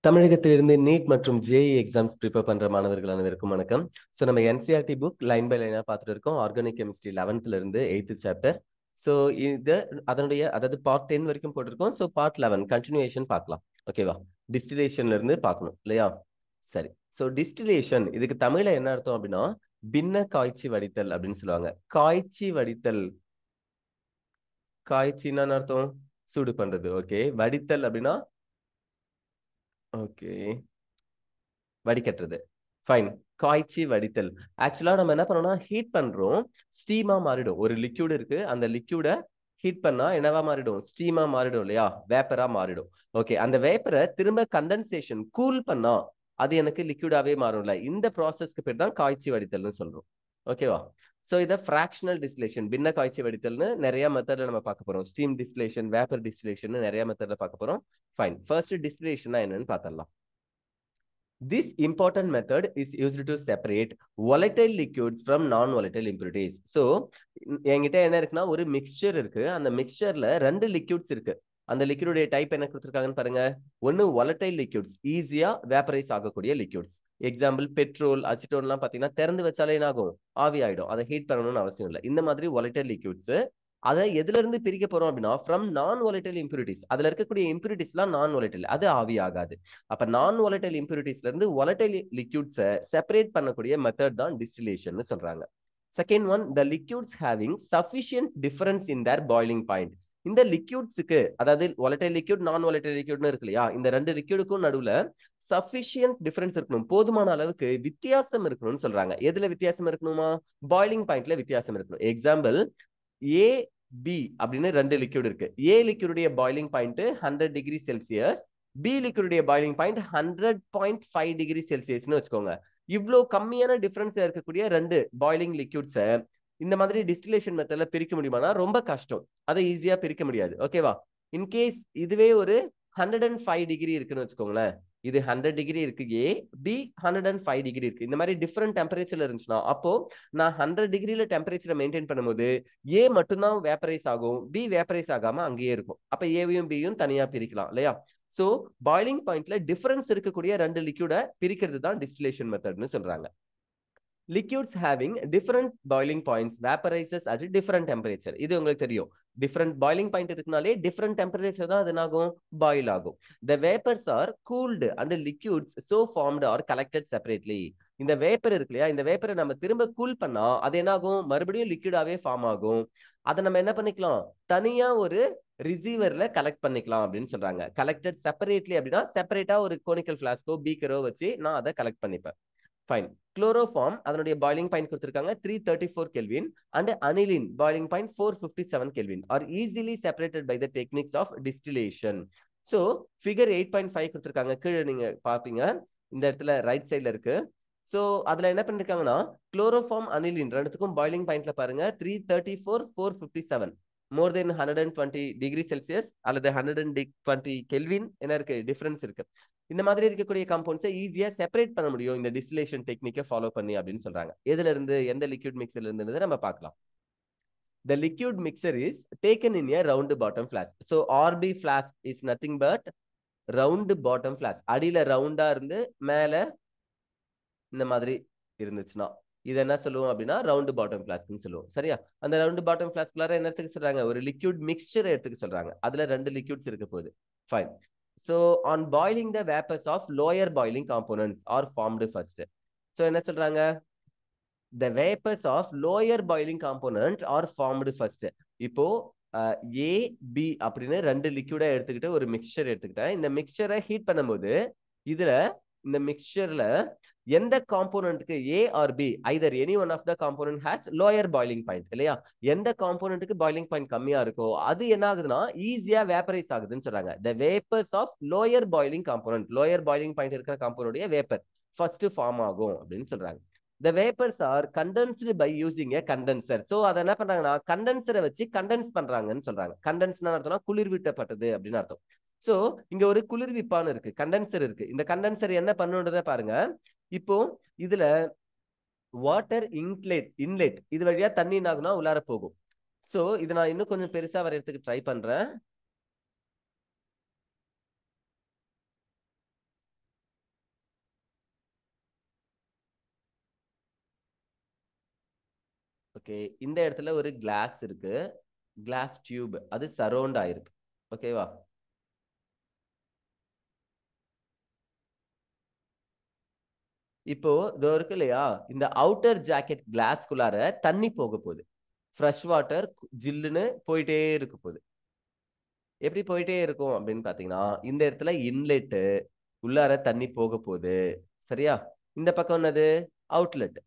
தமிழகத்திலிருந்து நீட் மற்றும் JE exams prepare பண்ற மாணவர்கள் அனைவருக்கும் வணக்கம். ஸோ நம்ம என்சிஆர்டி புக் லைன் பை லைனா பார்த்துட்டு இருக்கோம். ஆர்கானிக் கெமிஸ்ட்ரி 11th இருந்து 8th சாப்டர். ஸோ இது அதாவது பார்ட் 10 வரைக்கும் போட்டிருக்கோம். ஸோ பார்ட் 11 கண்டினியூஷன் பார்க்கலாம். ஓகேவா? டிஸ்டிலேஷன்ல இருந்து பார்க்கணும் இல்லையா? சரி. ஸோ டிஸ்டிலேஷன் இதுக்கு தமிழ்ல என்ன அர்த்தம் அப்படின்னா பின்ன காய்ச்சி வடித்தல் அப்படின்னு சொல்லுவாங்க. காய்ச்சி வடித்தல், காய்ச்சின்னா என்ன அர்த்தம்? சூடு பண்றது. ஓகே. வடித்தல் அப்படின்னா ஓகே வடிகட்டுறது. ஃபைன். காய்ச்சி வடித்தல். ஆக்சுவலா நம்ம என்ன பண்ணோம்னா ஹீட் பண்றோம், ஸ்டீமா மாறிடும். ஒரு லிக்யூட் இருக்கு, அந்த லிக்யூட ஹீட் பண்ணா என்னவா மாறிடும்? ஸ்டீமா மாறிடும் இல்லையா? வேப்பரா மாறிடும். ஓகே. அந்த வேப்பரை திரும்ப கண்டென்சேஷன் கூல் பண்ணா அது எனக்கு லிக்யூடாவே மாறும்ல. இந்த ப்ராசஸ்க்கு பேர் தான் காய்ச்சி வடித்தல்னு சொல்றோம். ஓகேவா? ஸோ இதை ஃப்ராக்ஷனல் டிஸ்டிலேஷன், பின்ன காய்ச்சி வடித்தல்னு நிறைய மெத்தட்ல நம்ம பார்க்க போறோம். ஸ்டீம் டிஸ்டிலேஷன், வேப்பர் டிஸ்டிலேஷன் நிறைய மெத்தட்ல பார்க்க போறோம். ஃபைன். ஃபர்ஸ்ட் டிஸ்டிலேஷன்னா என்னன்னு பார்த்தரலாம். This important method is used to separate volatile liquids from non-volatile impurities. So, என்கிட்ட என்ன இருக்குன்னா ஒரு மிக்சர் இருக்கு. அந்த மிக்சர்ல ரெண்டு லிக்யூட்ஸ் இருக்கு. அந்த லிக்யூடைய டைப் என்ன கொடுத்துருக்காங்கன்னு பாருங்க. ஒன்னு volatile liquids, ஈஸியா வேப்பரைஸ் ஆகக்கூடிய லிக்யூட்ஸ். எக்ஸாம்பிள் பெட்ரோல், அசிட்டோன்லாம் பார்த்தீங்கன்னா திறந்து வச்சாலே என்ன ஆகும்? ஆவி ஆயிடும். அதை ஹீட் பண்ணணும்னு அவசியம் இல்லை. இந்த மாதிரி volatile liquids அதை எதுல இருந்து பிரிக்க போறோம் அப்படின்னா ஃப்ரம் நான் வாலடைல் இம்பியூரிட்டிஸ். அதுல இருக்கக்கூடிய இம்பியூரிட்டிஸ்லாம் நான் வாலடைல், அது ஆவி ஆகாது. அப்ப நான் வாலடைல் இம்பியூரிட்டிஸ்ல இருந்து வாலடைல் லிக்யூட்ஸை செப்பரேட் பண்ணக்கூடிய மெத்தட் தான் டிஸ்டிலேஷன் சொல்றாங்க. Second one, the liquids having sufficient difference in their boiling point. இந்த லிக்யூட்ஸுக்கு, அதாவது வாலடைல் லிக்யூட், நான் வாலடைல் லிக்யூட்னு இருக்கு இல்லையா, இந்த ரெண்டு லிக்யூடுக்கும் நடுவுல சஃபிஷியன்ட் டிஃபரன்ஸ் இருக்கணும், போதுமான அளவுக்கு வித்தியாசம் இருக்கணும்னு சொல்றாங்க. எதுல வித்தியாசம் இருக்கணுமா? பாய்லிங் பாயிண்ட்ல வித்தியாசம் இருக்கணும். எக்ஸாம்பிள் ஏ பி அப்படின்னு ரெண்டு லிக்யூட் இருக்கு. ஏ லிக்யூடைய boiling point 100 degree Celsius, B லிக்யூடைய பாய்லிங் பாயிண்ட் 100.5 டிகிரி செல்சியஸ்னு வச்சுக்கோங்க. இவ்வளோ கம்மியான டிஃபரன்ஸ் இருக்கக்கூடிய ரெண்டு பாய்லிங் லிக்யூட்ஸை இந்த மாதிரி டிஸ்டிலேஷன் மெத்தட்ல பிரிக்க முடியுமானா ரொம்ப கஷ்டம். அதை ஈஸியா பிரிக்க முடியாது. ஓகேவா? இன்கேஸ் இதுவே ஒரு 105 டிகிரி இருக்குன்னு வச்சுக்கோங்களேன். இது 100 டிகிரி இருக்கு ஏ, பி 105 டிகிரி இருக்கு. இந்த மாதிரி டிஃபரெண்ட் டெம்பரேச்சர்ல இருந்துச்சுன்னா அப்போ நான் 100 டிகிரில டெம்பரேச்சரை மெயின்டைன் பண்ணும்போது ஏ மட்டும்தான் வேப்பரைஸ் ஆகும், பி வேப்பரைஸ் ஆகாம அங்கேயே இருக்கும். அப்ப ஏவையும் பியும் தனியா பிரிக்கலாம் இல்லையா? சோ பாய்லிங் பாயிண்ட்ல டிஃபரன்ஸ் இருக்கக்கூடிய ரெண்டு லிக்யூட பிரிக்கிறது தான் டிஸ்டிலேஷன் மெத்தட்னு சொல்றாங்க. Liquids having different boiling points vaporizes at a different temperature. இது உங்களுக்கு தெரியும். different boiling point இருக்குனாலே different temperature தான் அது என்னாகும்? பாயில் ஆகும். The vapors are cooled and the liquids so formed are collected separately. இந்த வேப்பர் இருக்கு இல்லையா, இந்த வேப்பரை நம்ம திரும்ப கூல் பண்ணா அது என்னாகும்? மறுபடியும் லிக்விடாவே ஃபார்ம் ஆகும். அதை நம்ம என்ன பண்ணிக்கலாம்? தனியா ஒரு ரிசீவர்ல கலெக்ட் பண்ணிக்கலாம் அப்படின்னு சொல்றாங்க. கலெக்டட் செப்பரேட்லி அப்படின்னா செப்பரேட்டா ஒரு கோனிக்கல் ஃபிளாஸ்கோ பீக்கரோ வச்சு நான் அதை கலெக்ட் பண்ணிப்பேன். ஃபைன். குளோரோஃபார்ம் அதனுடைய பாய்லிங் பாயிண்ட் கொடுத்திருக்காங்க 334 kelvin and aniline boiling point 457 Kelvin are easily separated by the techniques of distillation. So figure 8.5 கொடுத்திருக்காங்க. கீழே நீங்க பாப்பீங்க, இந்த இடத்துல ரைட் சைடுல இருக்கு. ஸோ அதுல என்ன பண்ணிருக்காங்கன்னா குளோரோஃபார்ம் அனிலின் ரெண்டுத்துக்கும் பாய்லிங் பாயிண்ட்ல பாருங்க 334 457 மோர் தென் 120 டிகிரி செல்சியஸ் அல்லது 120 கெல்வின் என்ன இருக்கு? டிஃபரன்ஸ் இருக்கு. இந்த மாதிரி இருக்கக்கூடிய காம்பவுண்ட்ஸை ஈஸியா செப்பரேட் பண்ண முடியும் இந்த டிஸ்டிலேஷன் டெக்னிக்கை ஃபாலோ பண்ணி அப்படின்னு சொல்றாங்க. எதுல இருந்து, எந்த லிக்விட் மிக்சர்ல இருந்து நம்ம பார்க்கலாம். The liquid mixer is taken in a round bottom flask. So RB flask is nothing but round bottom flask. அடியில ரவுண்டா இருந்து மேல இந்த மாதிரி இருந்துச்சுன்னா இது என்ன சொல்லுவோம் அப்படின்னா ரவுண்ட் பாட்டம் ஃபிளாஸ்க்னு சொல்லுவோம். சரியா? அந்த ரவுண்ட் பாட்டம் ஃபிளாஸ்க்குள்ளார என்ன எடுத்துக்க சொல்றாங்க? ஒரு லிக்விட் மிக்சர் எடுத்துக்க சொல்றாங்க. அதுல ரெண்டு லிக்விட்ஸ் இருக்க போகுது. Fine. So on boiling, the vapors of lower boiling components are formed first. So என்ன சொல்றாங்க? The vapors of lower boiling components are formed first. இப்போ ஏ பி அப்படின்னு ரெண்டு லிக்விடா எடுத்துக்கிட்டு ஒரு மிக்சர் எடுத்துக்கிட்டேன். இந்த மிக்சரை ஹீட் பண்ணும்போது இதுல இந்த மிக்சர்ல எந்த காம்போனன்ட்க்கு A or B either any one of the component has lower boiling point இல்லையா, எந்த காம்போனன்ட்க்கு பாய்லிங் பாயிண்ட் கம்மியா இருக்கோ அது என்ன ஆகுதுன்னா ஈஸியா வேப்பரைஸ் ஆகுதுன்னு சொல்றாங்க. The vapours of lower boiling component, lower boiling point இருக்கிற காம்போனன்ட் வேப்பர் ஃபர்ஸ்ட் ஃபார்ம் ஆகும் அப்படின்னு சொல்றாங்க. The vapors are condensed by using a condenser. So அதை என்ன பண்றாங்கன்னா கண்டென்சரை வச்சு கண்டென்ஸ் பண்றாங்கன்னு சொல்றாங்க. கண்டென்ஸ்னா அர்த்தம்னா குளிர்விட்டப்பட்டது அப்படின்னு அர்த்தம். சோ இங்க ஒரு குளிர்விப்பான் இருக்கு, கண்டென்சர் இருக்கு. இந்த கண்டென்சர் என்ன பண்ணுன்றத பாருங்க. இப்போ இதுல வாட்டர் இன்லெட் இது வழியா தண்ணி ஆகுனா உள்ளார போகும். சோ இதை நான் இன்னும் கொஞ்சம் பெருசா வரையறதுக்கு ட்ரை பண்றேன். ஓகே, இந்த இடத்துல ஒரு கிளாஸ் இருக்கு, கிளாஸ் டியூப், அது சரௌண்ட் ஆயிருக்கு. ஓகேவா? இப்போ இதோ இருக்கு இல்லையா, இந்த அவுட்டர் ஜாக்கெட் கிளாஸ்குள்ளார தண்ணி போக போகுது. ஃப்ரெஷ் வாட்டர் ஜில்லுன்னு போயிட்டே இருக்க போகுது. எப்படி போயிட்டே இருக்கும் அப்படின்னு பாத்தீங்கன்னா, இந்த இடத்துல இன்லெட், உள்ளார தண்ணி போக போகுது. சரியா? இந்த பக்கம் என்னது? அவுட்லெட்.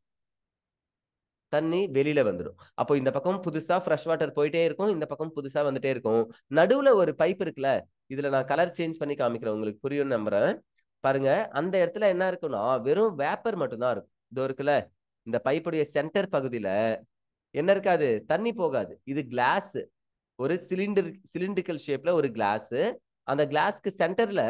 தண்ணி வெளியில வந்துடும். அப்போ இந்த பக்கம் புதுசா ஃப்ரெஷ் வாட்டர் போயிட்டே இருக்கும், இந்த பக்கம் புதுசா வந்துட்டே இருக்கும். நடுவுல ஒரு பைப் இருக்குல்ல, இதுல நான் கலர் சேஞ்ச் பண்ணி காமிக்கிறேன், உங்களுக்கு புரியும் நம்புறேன். பாருங்க, அந்த இடத்துல என்ன இருக்குன்னா வெறும் வேப்பர் மட்டும்தான் இருக்கும். இதோ இருக்குல்ல, இந்த பைப்புடைய சென்டர் பகுதியில என்ன இருக்காது? தண்ணி போகாது. இது கிளாஸ், ஒரு சிலிண்டரிக்கல் ஷேப்ல ஒரு கிளாஸ். அந்த கிளாஸ்க்கு சென்டர்ல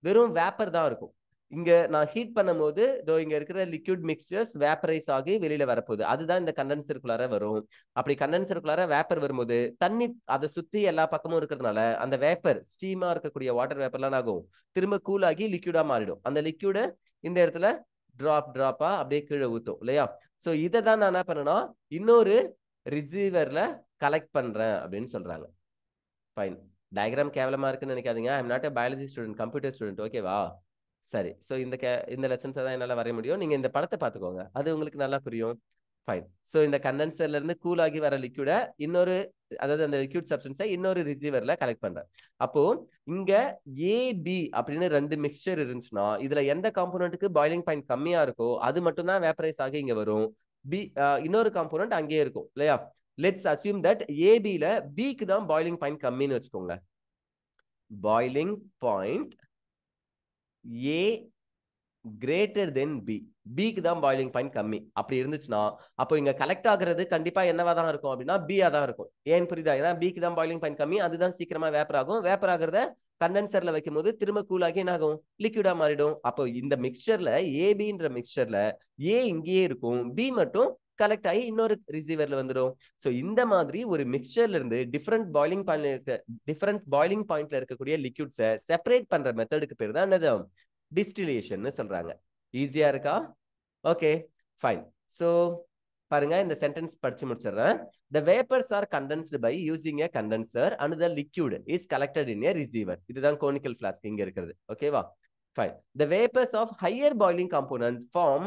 வெறும் வேப்பர் தான் இருக்கும். இங்க நான் ஹீட் பண்ணும்போது இதோ இங்க இருக்கிற லிக்விட் மிக்சர்ஸ் வேப்பரைஸ் ஆகி வெளியில வரப்போகுது. அதுதான் இந்த கண்டென்சருக்குள்ளார வரும். அப்படி கண்டென்சருக்குள்ளார வேப்பர் வரும்போது தண்ணி அதை சுத்தி எல்லா பக்கமும் இருக்கிறதுனால அந்த வேப்பர் ஸ்டீமா இருக்கக்கூடிய வாட்டர் வேப்பர்லாம் ஆகும், திரும்ப கூல் ஆகி லிக்விடா மாறிடும். அந்த லிக்விட இந்த இடத்துல டிராப்பா அப்படியே கீழே ஊத்தும் இல்லையா? சோ இதை தான் நான் என்ன பண்ணேன்னா இன்னொரு ரிசீவர்ல கலெக்ட் பண்றேன் அப்படின்னு சொல்றாங்க. ஃபைன். டயக்ராம் கேவலமா இருக்குன்னு நினைக்காதீங்க. I am not a biology student, computer student. ஓகேவா? சரி. ஸோ இந்த லெசன்ஸை தான் என்னால் வரைய முடியும். நீங்க இந்த படத்தை பார்த்துக்கோங்க, அது உங்களுக்கு நல்லா புரியும். ஃபைன். ஸோ இந்த கண்டென்சர்ல இருந்து கூல் ஆகி வர லிக்விட இன்னொரு, அதாவது அந்த லிக்விட் சப்ஸ்டன்ஸை இன்னொரு ரிசீவர்ல கலெக்ட் பண்றேன். அப்போ இங்க ஏபி அப்படின்னு ரெண்டு மிக்சர் இருந்துச்சுன்னா இதுல எந்த காம்போனன்ட்டுக்கு பாயிலிங் பாயிண்ட் கம்மியா இருக்கோ அது மட்டும் தான் வேப்பரைஸ் ஆகி இங்க வரும். பி இன்னொரு காம்போனன்ட் அங்கேயே இருக்கும் இல்லையா? லெட்ஸ் அசியூம் தட் ஏபில பிக்கு தான் பாயிலிங் பாயிண்ட் கம்மின்னு வச்சுக்கோங்க. Boiling point A greater than B, பிக்கு தான் பாயிலிங் பாயிண்ட் கம்மி. அப்படி இருந்துச்சுன்னா அப்போ இங்க கலெக்ட் ஆகுறது கண்டிப்பா என்னவா தான் இருக்கும் அப்படின்னா பியா தான் இருக்கும். ஏன் புரியுதா? ஏன்னா பிக்கு தான் பாயிலிங் பாயிண்ட் கம்மி, அதுதான் சீக்கிரமா வேப்பர் ஆகும். வேப்பர் ஆகிறத கண்டென்சர்ல வைக்கும் போது திரும்ப கூல் ஆகி என்ன ஆகும்? லிக்விடா மாறிடும். அப்போ இந்த மிக்சர்ல ஏபின்ற மிக்சர்ல ஏ இங்கேயே இருக்கும், பி மட்டும் கலெக்ட் ஆகி இன்னொரு ரிசீவர்ல வந்துடும். ஸோ இந்த மாதிரி ஒரு மிக்சர்ல இருந்து டிஃப்ரெண்ட் பாயிலிங் பாயிண்ட்ல இருக்கக்கூடிய லிக்விட்ஸை செப்பரேட் பண்ற மெத்தடுக்கு பேர் தான் என்னது? டிஸ்டிலேஷன் சொல்றாங்க. ஈஸியா இருக்கா? Okay, fine. சோ பாருங்க, இந்த சென்டென்ஸ் படிச்சு முடிச்சிடுறேன். The vapors are condensed by using a condenser and the liquid is collected in a receiver. இதுதான் conical flask இங்க இருக்கிறது. ஓகேவா? Fine. The vapors of higher boiling component form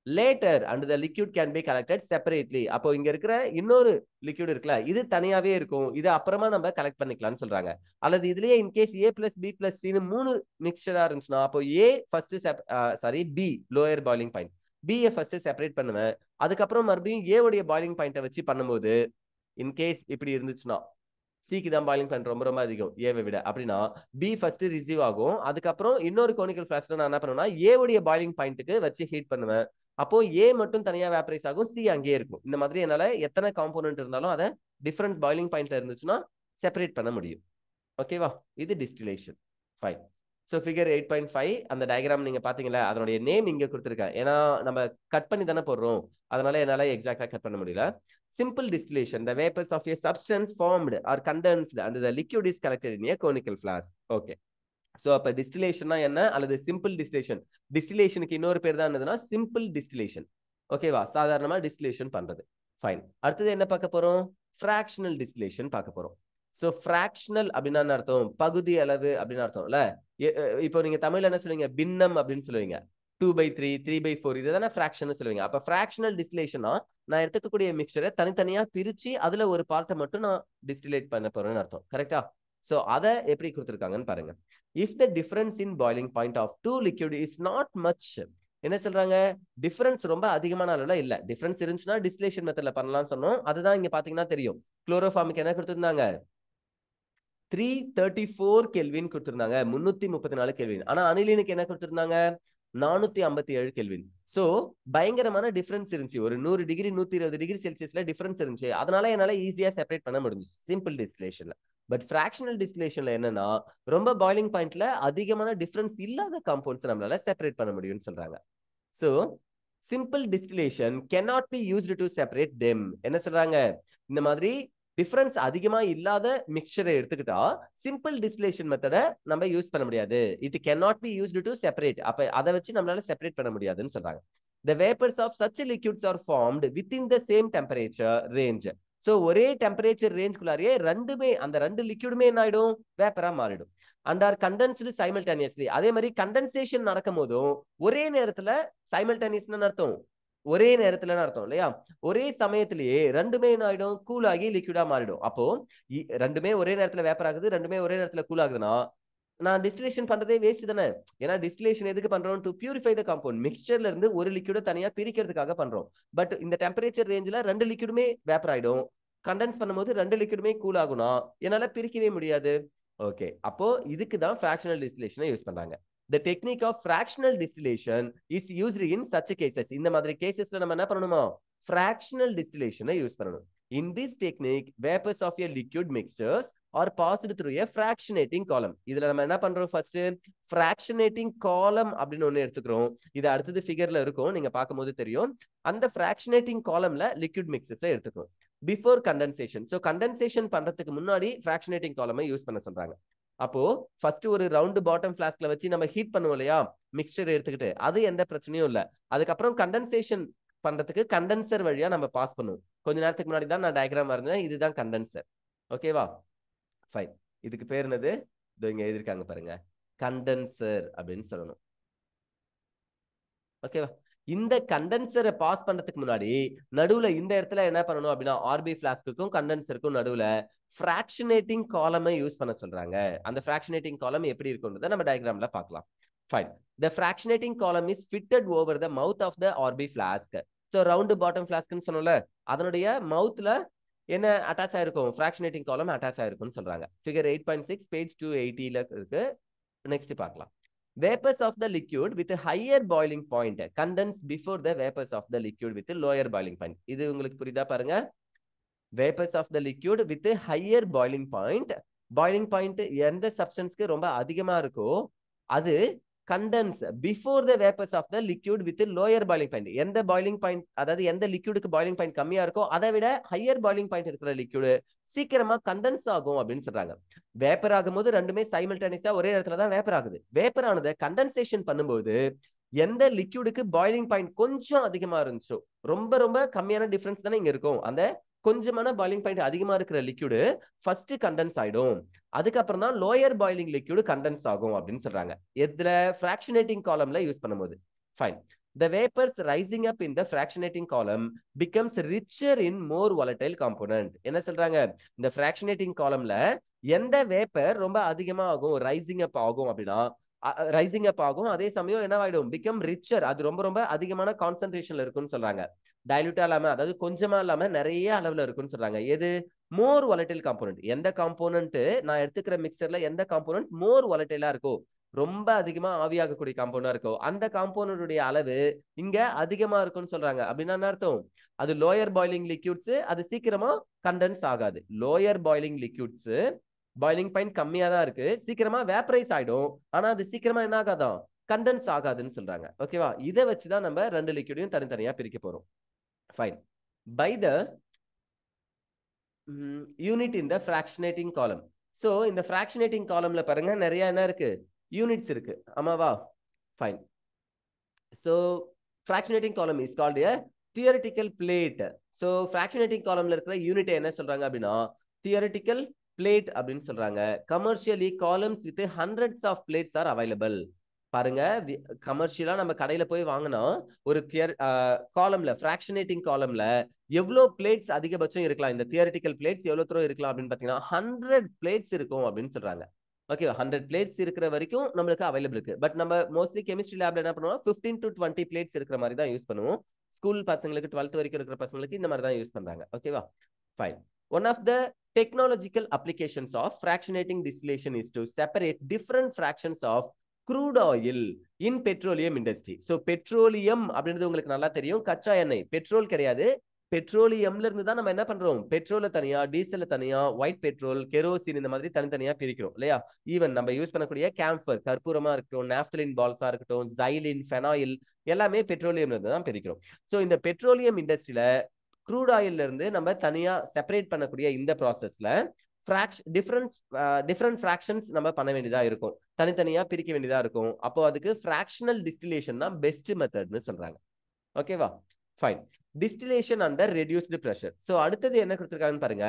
later and the liquid can be collected separately. அப்போ இங்க இருக்கிற இன்னொரு liquid இருக்குல்ல, இது தனியாவே இருக்கும், இது அப்புறமா நம்ம கலெக்ட் பண்ணிக்கலாம்னு சொல்றாங்க. அல்லது இதுலயே in case A plus B plus சின்னு 3 மிக்சரா இருந்துச்சுன்னா அப்போ A first B lower boiling point, B A first separate பண்ணுவேன். அதுக்கப்புறம் மறுபடியும் ஏ உடைய பாயிலிங் பாயிண்ட்டை வச்சு பண்ணும்போது இன்கேஸ் இப்படி இருந்துச்சுன்னா சிக்கு தான் பாயிலிங் பாயிண்ட் ரொம்ப ரொம்ப அதிகம் ஏவை விட, அப்படின்னா பி ஃபர்ஸ்ட் ரிசீவ் ஆகும். அதுக்கப்புறம் இன்னொரு கோனிக்கல் ஃபிளாஸ்க்ல நான் என்ன பண்ணுவேன்னா ஏ உடைய பாயிலிங் பாயிண்ட்டுக்கு வச்சு ஹீட் பண்ணுவேன். அப்போ ஏ மட்டும் தனியா வேப்பரைஸ் ஆகும், சி அங்கேயே இருக்கும். இந்த மாதிரி என்னால எத்தனை காம்போனன்ட் இருந்தாலும் அதை டிஃப்ரெண்ட் பாயிலிங் பாயிண்ட்ல இருந்துச்சுன்னா செப்பரேட் பண்ண முடியும். ஓகேவா? இது டிஸ்டிலேஷன். ஃபைன். ஸோ ஃபிகர் 8.5 அந்த டயக்ராம் நீங்க பாத்தீங்களா, அதனுடைய நேம் இங்க கொடுத்துருக்கேன். ஏன்னா நம்ம கட் பண்ணி தானே போடுறோம், அதனால என்னால எக்ஸாக்டா கட் பண்ண முடியல. Simple distillation, the vapors of a substance formed are condensed and the liquid is collected in a conical flask. Okay. So அப்ப டிஸ்டிலேஷன்னா என்ன, அல்லது சிம்பிள் டிஸ்டிலேஷன், டிஸ்டிலேஷனுக்கு இன்னொரு பேர் தான் என்னதுன்னா சிம்பிள் டிஸ்டிலேஷன். ஓகேவா? சாதாரணமா டிஸ்டிலேஷன் பண்றது. ஃபைன். அடுத்தது என்ன பார்க்க போறோம்? ஃபிராக்ஷனல் டிஸ்டிலேஷன் பார்க்க போறோம். ஸோ ஃபிராக்ஷனல் அப்படின்னா அர்த்தம் பகுதி அளவு அப்படின்னு அர்த்தம்ல. இப்போ நீங்க தமிழ்ல என்ன சொல்லுவீங்க? பின்னம் அப்படின்னு சொல்லுவீங்க. 2/3, 3/4 இதுதானே ஃபிராக்ஷன் சொல்லுவீங்க. அப்ப ஃபிராக்ஷனல் டிஸ்டிலேஷனா நான் எடுத்துக்கக்கூடிய மிக்சரை தனித்தனியா பிரிச்சு அதுல ஒரு பார்ட்டை மட்டும் நான் டிஸ்டிலேட் பண்ண போறேன்னு அர்த்தம். கரெக்டா? சோ அதை எப்படி கொடுத்துருக்காங்கன்னு பாருங்க. If the difference in boiling point of two liquid is not much, என்ன சொல்றாங்க? டிஃபரன்ஸ் ரொம்ப அதிகமான அளவுல இல்ல. டிஃபரன்ஸ் இருந்துச்சுன்னா டிஸ்டிலேஷன் மெத்தட்ல பண்ணலாம்னு சொன்னோம். அதுதான் இங்க பாத்தீங்கன்னா தெரியும். குளோரோஃபார்முக்கு என்ன கொடுத்திருந்தாங்க? 334 கெல்வின் கொடுத்திருந்தாங்க, 334 கெல்வின். ஆனா அனிலினுக்கு என்ன கொடுத்திருந்தாங்க? 457 கெல்வின். சோ பயங்கரமான டிஃபரன்ஸ் இருந்துச்சு. ஒரு 100 டிகிரி 120 டிகிரி செல்சியஸ்ல டிஃபரன்ஸ் இருந்துச்சு. அதனால என்னால ஈஸியா செப்பரேட் பண்ண முடிஞ்சுச்சு சிம்பிள் டிஸ்டிலேஷன்ல. பட் ஃபிராக்ஷனல் டிஸ்டிலேஷன்ல என்னன்னா ரொம்ப பாயிலிங் பாயிண்ட்ல அதிகமான டிஃபரன்ஸ் இல்லாத காம்பவுண்ட்ஸ் நம்மளால செப்பரேட் பண்ண முடியும்னு சொல்றாங்க. So simple distillation cannot be used to separate them. என்ன சொல்றாங்க? இந்த மாதிரி டிஃபரன்ஸ் அதிகமா இல்லாத மிக்சரை எடுத்துக்கிட்டா சிம்பிள் டிஸ்டிலேஷன் மெத்தடை நம்ம யூஸ் பண்ண முடியாது. It cannot be used to separate. அப்ப அதை வச்சு நம்மளால செப்பரேட் பண்ண முடியாதுன்னு சொல்றாங்க. The vapors of such liquids are formed within the same temperature range. So ஒரே டெம்பரேச்சர் ரேஞ்சுக்குள்ளாரியே அந்த ரெண்டு லிக்யூடுமே என்ன ஆயிடும், வேப்பரா மாறிடும். And are condensed simultaneously. அதே மாதிரி கண்டென்சேஷன் நடக்கும் போதும் ஒரே நேரத்துல சைமல்டேனியஸ்னு அர்த்தம், ஒரே நேரத்துல அர்த்தம் இல்லையா, ஒரே சமயத்திலேயே ரெண்டுமே என்ன ஆயிடும், கூல் ஆகி லிக்விடா மாறிடும். அப்போ ரெண்டுமே ஒரே நேரத்துல வேப்பர் ஆகுது, ரெண்டுமே ஒரே நேரத்துல கூல் ஆகுதுன்னா நான் டிஸ்டிலேஷன் பண்றதே வேஸ்ட் தானே. ஏன்னா டிஸ்டிலேஷன் எதுக்கு பண்றோம், டு பியூரிஃபை த காம்பவுண்ட். மிக்சர்ல இருந்து ஒரு லிக்விட தனியா பிரிக்கிறதுக்காக பண்றோம். பட் இந்த டெம்பரேச்சர் ரேஞ்சில் ரெண்டு லிக்விடுமே வேப்பர் ஆயிடும். கண்டென்ஸ் பண்ணும்போது ரெண்டு லிக்விடுமே கூல் ஆகும்னா என்னால பிரிக்கவே முடியாது. ஓகே, அப்போ இதுக்கு தான் ஃபிராக்ஷனல் டிஸ்டிலேஷனை யூஸ் பண்றாங்க. The technique of fractional distillation is used in such cases. இந்த மாதிரி கேசஸ்ல நம்ம என்ன பண்ணணுமா, fractional distillation யூஸ் பண்ணணும். In this technique, vapors of a liquid mixtures are passed through a fractionating column. இதுல நம்ம என்ன பண்றோம், ஃபர்ஸ்ட் fractionating column அப்படின்னு ஒண்ணு எடுத்துக்கிறோம். இது அடுத்தது ஃபிகர்ல இருக்கும், நீங்க பார்க்கும்போது தெரியும். அந்த fractionating columnல liquid mixes எடுத்துக்கிறோம். Before condensation. So condensation பண்றதுக்கு முன்னாடி fractionating column யூஸ் பண்ண சொல்றாங்க. அப்போ ஃபர்ஸ்ட் ஒரு ரவுண்ட் பாட்டம் ஃபிளாஸ்க்ல வச்சு நம்ம ஹீட் பண்ணுவோம் இல்லையா, மிக்சர் எடுத்துக்கிட்டு, அது எந்த பிரச்சனையும் இல்லை. அதுக்கப்புறம் கண்டென்சேஷன் பண்றதுக்கு கண்டென்சர் வழியா நம்ம பாஸ் பண்ணுவோம். கொஞ்ச நேரத்துக்கு முன்னாடி தான் நான் டயக்ராம் வரைஞ்சேன், இதுதான் கண்டென்சர். ஓகேவா, ஃபைன். இதுக்கு பேர் என்னது, இதோ இங்க எழுதிருக்காங்க பாருங்க, கண்டென்சர் அப்படின்னு சொல்லணும். ஓகேவா, இந்த கண்டென்சரை பாஸ் பண்றதுக்கு முன்னாடி நடுவுல இந்த இடத்துல என்ன பண்ணணும் அப்படின்னா, ஆர்பி ஃபிளாஸ்க்குக்கும் கண்டென்சருக்கும் நடுவுல ஃபிராக்ஷனேட்டிங் காலமை யூஸ் பண்ண சொல்றாங்க. அந்த ஃபிராக்ஷனேட்டிங் காலம் எப்படி இருக்கும்ன்றதை நம்ம டயக்ராம்ல பார்க்கலாம். Fine. The fractionating column is fitted over the mouth of the RB flask. So round bottom flaskன்னு சொன்னோம்ல, அதனுடைய மவுத்ல என்ன அட்டாச் ஆயிருக்கும், ஃபிராக்ஷனேட்டிங் காலம் அட்டாச் ஆயிருக்கும்னு சொல்றாங்க. ஃபிகர் 8.6 பேஜ் 280ல இருக்கு. நெக்ஸ்ட் பார்க்கலாம். Vapors of the liquid with a higher boiling point condense before the vapors of the liquid with a lower boiling point. இது உங்களுக்கு புரியுதா பாருங்க. Vapors of the liquid with a higher boiling point. Boiling point எந்த சப்ஸ்டன்ஸ்க்கு ரொம்ப அதிகமா இருக்கோ அது condense before the vapors of the liquid with a lower boiling point. எந்த boiling point, அதாவது எந்த லிக்விடுக்கு boiling point கம்மியா இருக்கோ அதை விட higher boiling point இருக்கிற லிக்விட் சீக்கிரமா கண்டென்ஸ் ஆகும் அப்படின்னு சொல்றாங்க. வேப்பர் ஆகும்போது ரெண்டுமே சைமல்டேனியஸா ஒரே இடத்துல தான் வேப்பர் ஆகுது. வேப்பர் ஆனதை கண்டென்சேஷன் பண்ணும்போது எந்த லிக்விடுக்கு பாய்லிங் பாயிண்ட் கொஞ்சம் அதிகமா இருந்துச்சோ, ரொம்ப ரொம்ப கம்மியான டிஃபரன்ஸ் தானே இங்க இருக்கும், அந்த கொஞ்சமான பாய்லிங் பாயிண்ட் அதிகமா இருக்கிற லிக்விடு ஃபர்ஸ்ட் கண்டென்ஸ் ஆயிடும். அதுக்கப்புறம் தான் லோயர் பாய்லிங் லிக்விடு கண்டென்ஸ் ஆகும் அப்படின்னு சொல்றாங்க. எதுல, ஃபிராக்ஷனேட்டிங் காலம்ல யூஸ் பண்ணும்போது. Fine. The vapors rising up in the fractionating column becomes richer in more volatile component. என்ன சொல்றாங்க, இந்த fractionating columnல எந்த வேப்பர் ரொம்ப அதிகமா ஆகும், ரைசிங் அப் ஆகும் அப்படின்னா, ரைசிங் அப் ஆகும், அதே சமயம் என்ன ஆயிடும், பிகம் ரிச்சர், அது ரொம்ப ரொம்ப அதிகமான கான்சென்ட்ரேஷன்ல இருக்குன்னு சொல்றாங்க. டைலூட்டா இல்லாம, அதாவது கொஞ்சமா இல்லாம நிறைய அளவுல இருக்குன்னு சொல்றாங்க. எது, மோர் வாலடைல் காம்போனன்ட். எந்த காம்போனன்ட் நான் எடுத்துக்கிற மிக்சர்ல எந்த காம்போனன்ட் மோர் வாலடைலா இருக்கோ, ரொம்ப அதிகமா ஆவியாகக்கூடிய காம்பவுண்டா இருக்கும், அந்த காம்பவுண்டுடைய அளவு இங்க அதிகமா இருக்கும்னு சொல்றாங்க. அப்படின்னா என்ன அர்த்தம், அது லோயர் பாய்லிங் லிக்யூட்ஸ், அது சீக்கிரமா கண்டென்ஸ் ஆகாது. Lower boiling liquids boiling point கம்மியா தான் இருக்கு, சீக்கிரமா வேப்பரைஸ் ஆயிடும், ஆனா அது சீக்கிரமா என்ன ஆகாதான், கண்டென்ஸ் ஆகாதுன்னு சொல்றாங்க. ஓகேவா, இதை வச்சுதான் நம்ம ரெண்டு லிக்யூடையும் தனித்தனியா பிரிக்க போறோம். Fine. By the unit in the fractionating column. So இந்த ஃபிராக்ஷனேட்டிங் காலம்ல பாருங்க நிறைய என்ன இருக்கு, யூனிட்ஸ் இருக்கு, ஆமாவா. Fine. So fractionating column is called a theoretical plate. So fractionating காலம்ல இருக்கிற யூனிட் என்ன சொல்றாங்க அப்படின்னா, தியரிட்டிக்கல் பிளேட் அப்படின்னு சொல்றாங்க. Commercially columns with hundreds of plates are available. பாருங்க, கமர்ஷியலா நம்ம கடையில போய் வாங்கினா ஒரு காலம்ல, ஃபிராக்ஷனேட்டிங் காலம்ல எவ்வளவு பிளேட்ஸ் அதிகபட்சம் இருக்கலாம், இந்த தியரிட்டிக்கல் பிளேட்ஸ் எவ்வளவு தூரம் இருக்கலாம் அப்படின்னு பாத்தீங்கன்னா 100 பிளேட்ஸ் இருக்கும் அப்படின்னு சொல்றாங்க. ஓகே, 100 பிளேட்ஸ் இருக்கிற வரைக்கும் நம்மளுக்கு அவைலபிள் இருக்கு. பட் நம்ம மோஸ்ட்லி கெமிஸ்ட்ரி லேப்ல என்ன பண்ணுவோம், 15 to 20 பிளேட்ஸ் இருக்கிற மாதிரி தான் யூஸ் பண்ணுவோம். ஸ்கூல் பசங்களுக்கு 12th வரைக்கும் இருக்கிற பசங்களுக்கு இந்த மாதிரி தான் யூஸ் பண்றாங்க. ஓகேவா, fine. One of the technological applications of fractionating distillation is to separate different fractions of crude oil in petroleum industry. So petroleum அப்படின்றது உங்களுக்கு நல்லா தெரியும், கச்சா எண்ணெய். பெட்ரோல் கிடையாது, பெட்ரோலியம்ல இருந்து தான் நம்ம என்ன பண்றோம், பெட்ரோல தனியா, டீசல் தனியா, ஒயிட் பெட்ரோல், கெரோசின், இந்த மாதிரி தனித்தனியா பிரிக்கிறோம் இல்லையா. ஈவன் நம்ம யூஸ் பண்ணக்கூடிய கேம்பர், கற்பூரமா இருக்கட்டும், நாப்தலின் பால்ஸா இருக்கட்டும், ஜைலின், ஃபெனாயில், எல்லாமே பெட்ரோலியம்ல இருந்து தான் பிரிக்கிறோம். ஸோ இந்த பெட்ரோலியம் இண்டஸ்ட்ரியில க்ரூட் ஆயில்ல இருந்து நம்ம தனியா செப்பரேட் பண்ணக்கூடிய இந்த ப்ராசஸ்ல டிஃப்ரெண்ட் ஃபிராக்ஷன்ஸ் நம்ம பண்ண வேண்டியதா இருக்கும், தனித்தனியா பிரிக்க வேண்டியதா இருக்கும். அப்போ அதுக்கு ஃபிராக்ஷனல் டிஸ்டிலேஷன் தான் பெஸ்ட் மெத்தட்னு சொல்றாங்க. ஓகேவா, fine. Distillation under reduced pressure. So அடுத்தது என்ன கொடுத்துருக்காங்கன்னு பாருங்க,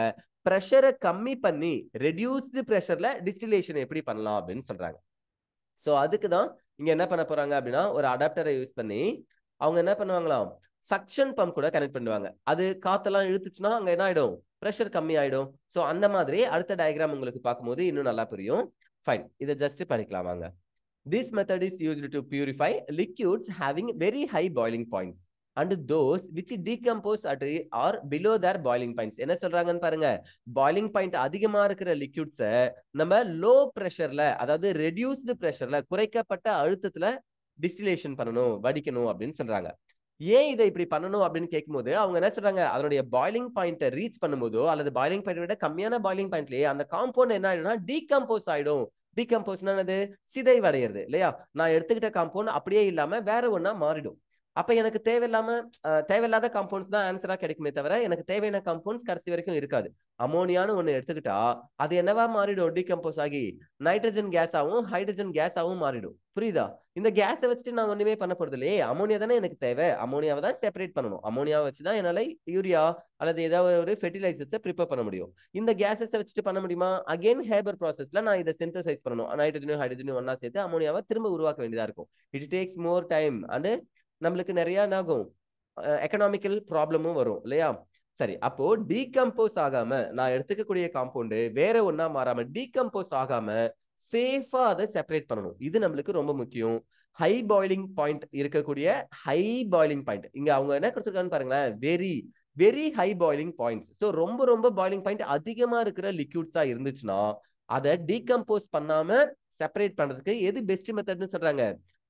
ப்ரெஷரை கம்மி பண்ணி ரெடியூஸ்டு ப்ரெஷர்ல டிஸ்டிலேஷன் எப்படி பண்ணலாம் அப்படின்னு சொல்றாங்க. ஸோ அதுக்கு தான் இங்க என்ன பண்ண போறாங்க அப்படின்னா, ஒரு அடாப்டரை யூஸ் பண்ணி அவங்க என்ன பண்ணுவாங்களாம், சக்ஷன் பம்ப் கூட கனெக்ட் பண்ணுவாங்க. அது காத்தெல்லாம் இழுத்துச்சுன்னா அங்க என்ன ஆயிடும், ப்ரெஷர் கம்மி ஆயிடும். ஸோ அந்த மாதிரி அடுத்த டயக்ராம் உங்களுக்கு பார்க்கும்போது இன்னும் நல்லா புரியும். ஃபைன், இதை ஜஸ்ட் பண்ணிக்கலாம் வாங்க. This method is used to purify liquids having very high boiling points and those which decompose at or below their boiling points. என்ன சொல்றாங்கன்னு பாருங்க, பாயிலிங் பாயிண்ட் அதிகமா இருக்கிற லிக்யூட்ஸை நம்ம லோ ப்ரெஷர்ல, அதாவது ரெடியூஸ்டு ப்ரெஷர்ல, குறைக்கப்பட்ட அழுத்தத்துல டிஸ்டிலேஷன் பண்ணணும், வடிக்கணும் அப்படின்னு சொல்றாங்க. ஏன் இதை இப்படி பண்ணணும் அப்படின்னு கேட்கும்போது அவங்க என்ன சொல்றாங்க, அதனுடைய பாயிலிங் பாயிண்ட்டை ரீச் பண்ணும்போதோ அல்லது பாயிலிங் பாயிண்ட் விட கம்மியான பாயிலிங் பாயிண்ட்லயே அந்த காம்பவுண்ட் என்ன ஆயிடும்னா டீகம்போஸ் ஆயிடும். டீகம்போஸ்னா என்னது, சிதைவடைகிறது இல்லையா. நான் எடுத்துக்கிட்ட காம்பவுண்ட் அப்படியே இல்லாம வேற ஒண்ணா மாறிடும். அப்ப எனக்கு தேவையில்லாத காம்பவுண்ட்ஸ் தான் ஆன்சரா கிடைக்குமே தவிர எனக்கு தேவையான காம்பவுண்ட்ஸ் கடைசி வரைக்கும் இருக்காது. அமோனியான்னு ஒண்ணு எடுத்துக்கிட்டா அது என்னவா மாறிடும், டீகம்போஸ் ஆகி நைட்ரஜன் கேஸாவும் ஹைட்ரஜன் கேஸாவும் மாறிடும். புரியுதா? இந்த கேஸை வச்சுட்டு நான் ஒண்ணுமே பண்ண போறது இல்லையே, அமோனியா தானே எனக்கு தேவை, அமோனியாவை தான் செப்பரேட் பண்ணணும். அமோனியாவை வச்சுதான் என்னால யூரியா அல்லது ஏதாவது ஒரு ஃபெர்டிலைசர்ஸை ப்ரிப்பேர் பண்ண முடியும். இந்த கேஸஸை வச்சுட்டு பண்ண முடியுமா, அகைன் ஹேபர் ப்ராசஸ்ல நான் இதை சிந்தசைஸ் பண்ணணும், நைட்ரஜனும் ஹைட்ரஜனும் ஒன்னா சேர்த்து அமோனியாவை திரும்ப உருவாக்க வேண்டியதா இருக்கும். It takes more time and நம்மளுக்கு நிறைய ஆகும், எக்கனாமிக்கல் ப்ராப்ளமும் வரும் இல்லையா. சரி, அப்போ டீகம்போஸ் ஆகாம நான் எடுத்துக்கக்கூடிய காம்பவுண்டு வேற ஒன்னா மாறாம டீகம்போஸ் ஆகாம சேஃபா அதை செப்பரேட் பண்ணணும். இது நம்மளுக்கு ரொம்ப முக்கியம். ஹை பாயிலிங் பாயிண்ட் இருக்கக்கூடிய ஹை பாயிலிங் பாயிண்ட் இங்க அவங்க என்ன கொடுத்துருக்கான்னு பாருங்களேன், very very high boiling points. So ரொம்ப ரொம்ப பாயிலிங் பாயிண்ட் அதிகமா இருக்கிற லிக்யூட்ஸா இருந்துச்சுன்னா அதை டீகம்போஸ் பண்ணாம செப்பரேட் பண்றதுக்கு எது பெஸ்ட் மெத்தட்னு சொல்றாங்க,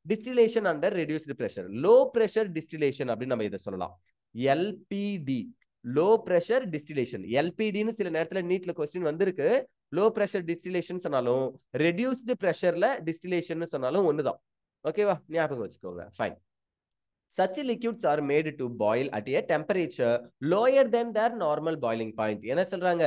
distillation under reduced pressure, low pressure distillation அப்படின்னு நம்ம இதை சொல்லலாம். LPD, low pressure distillation. எல்பிடின்னு சில நேரத்துல நீட்ல கொஸ்டின் வந்திருக்கு. லோ ப்ரெஷர் டிஸ்டிலேஷன் சொன்னாலும் ரெடியூஸ்டு ப்ரெஷர்ல டிஸ்டிலேஷன் சொன்னாலும் ஒண்ணுதான். ஓகேவா, ஞாபகம் வச்சுக்கோங்க. Fine. Such liquids are made to boil at a temperature lower than their normal boiling point. என்ன சொல்றாங்க,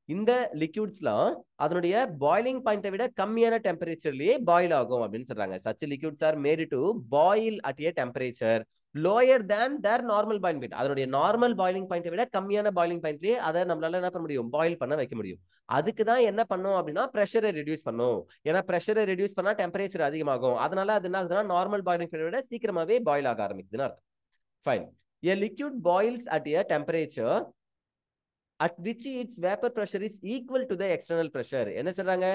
இந்த லிக்யூட்ஸ்லாம் அதனுடைய பாயிலிங் பாயிண்டை விட கம்மியான டெம்பரேச்சர்லயே பாயில் ஆகும் அப்படின்னு சொல்றாங்க. Such liquids are made to boil at a temperature lower than their normal boiling point. அதனுடைய நார்மல் பாயிலிங் பாயிண்டை விட கம்மியான பாயிலிங் பாயிண்ட்லயே அதை நம்மளால என்ன பண்ண முடியும், பாயில் பண்ண வைக்க முடியும். அதுக்கு தான் என்ன பண்ணும் அப்படின்னா ப்ரெஷரை ரெடியூஸ் பண்ணும். ஏன்னா ப்ரெஷரை ரெடியூஸ் பண்ணா டெம்பரேச்சர் அதிகமாகும். அதனால அது என்ன ஆகுதுன்னா நார்மல் பாயிலிங் பாயிண்டை விட சீக்கிரமாவே பாயில் ஆக ஆரம்பிக்குதுன்னு அர்த்தம். Fine. A liquid boils at a temperature at which its vapor pressure is equal to the external pressure. என்ன சொல்றாங்க,